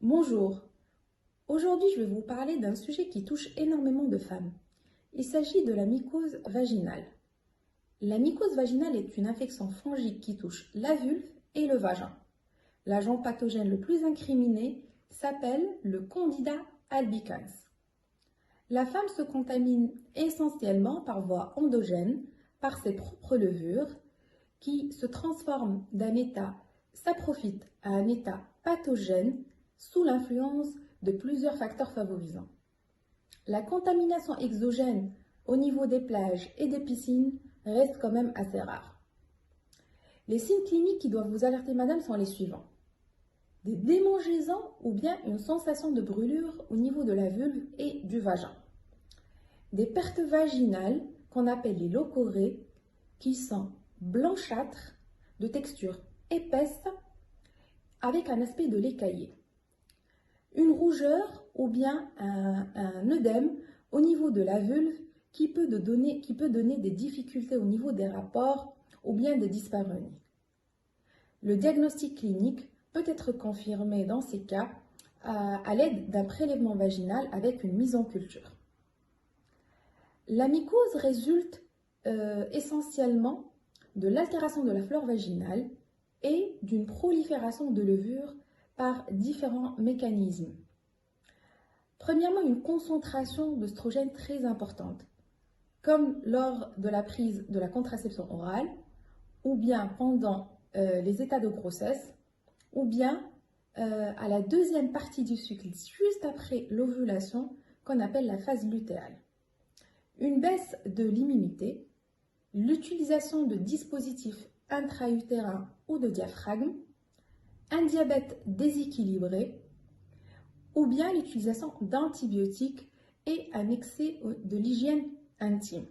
Bonjour, aujourd'hui je vais vous parler d'un sujet qui touche énormément de femmes. Il s'agit de la mycose vaginale. La mycose vaginale est une infection fongique qui touche la vulve et le vagin. L'agent pathogène le plus incriminé s'appelle le Candida albicans. La femme se contamine essentiellement par voie endogène, par ses propres levures, qui se transforment d'un état saprophyte à un état pathogène sous l'influence de plusieurs facteurs favorisants. La contamination exogène au niveau des plages et des piscines reste quand même assez rare. Les signes cliniques qui doivent vous alerter, madame, sont les suivants. Des démangeaisons ou bien une sensation de brûlure au niveau de la vulve et du vagin. Des pertes vaginales qu'on appelle les leucorrhées qui sont blanchâtres, de texture épaisse, avec un aspect de lait caillé. Une rougeur ou bien un œdème au niveau de la vulve qui peut donner des difficultés au niveau des rapports ou bien des dyspareunies. Le diagnostic clinique peut être confirmé dans ces cas à l'aide d'un prélèvement vaginal avec une mise en culture. La mycose résulte essentiellement de l'altération de la flore vaginale et d'une prolifération de levures par différents mécanismes. Premièrement, une concentration d'œstrogène très importante, comme lors de la prise de la contraception orale, ou bien pendant les états de grossesse, ou bien à la deuxième partie du cycle, juste après l'ovulation, qu'on appelle la phase lutéale. Une baisse de l'immunité, l'utilisation de dispositifs intra-utérins ou de diaphragme, un diabète déséquilibré, ou bien l'utilisation d'antibiotiques et un excès de l'hygiène intime.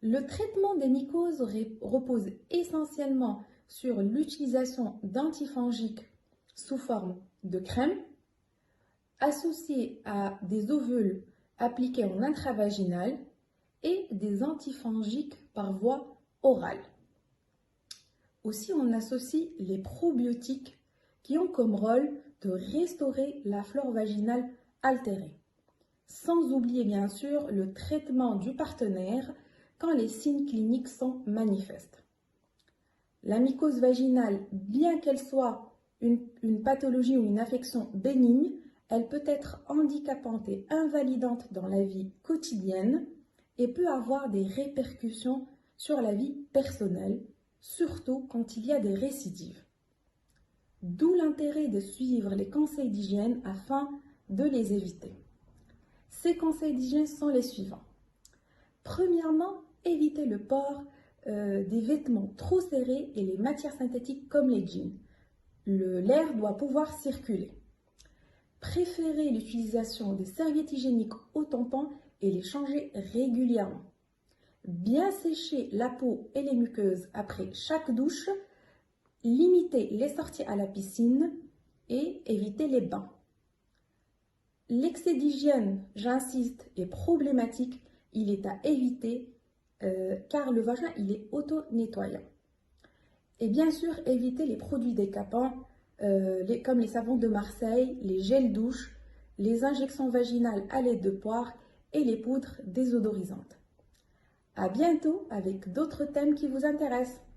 Le traitement des mycoses repose essentiellement sur l'utilisation d'antifongiques sous forme de crème, associés à des ovules appliqués en intravaginal et des antifongiques par voie orale. Aussi, on associe les probiotiques qui ont comme rôle de restaurer la flore vaginale altérée. Sans oublier bien sûr le traitement du partenaire quand les signes cliniques sont manifestes. La mycose vaginale, bien qu'elle soit une pathologie ou une affection bénigne, elle peut être handicapante et invalidante dans la vie quotidienne et peut avoir des répercussions sur la vie personnelle, surtout quand il y a des récidives. D'où l'intérêt de suivre les conseils d'hygiène afin de les éviter. Ces conseils d'hygiène sont les suivants. Premièrement, éviter le port des vêtements trop serrés et les matières synthétiques comme les jeans. L'air doit pouvoir circuler. Préférez l'utilisation des serviettes hygiéniques au tampon et les changer régulièrement. Bien sécher la peau et les muqueuses après chaque douche. Limitez les sorties à la piscine et évitez les bains. L'excès d'hygiène, j'insiste, est problématique. Il est à éviter car le vagin il est auto-nettoyant. Et bien sûr, évitez les produits décapants comme les savons de Marseille, les gels douche, les injections vaginales à l'aide de poire et les poudres désodorisantes. À bientôt avec d'autres thèmes qui vous intéressent.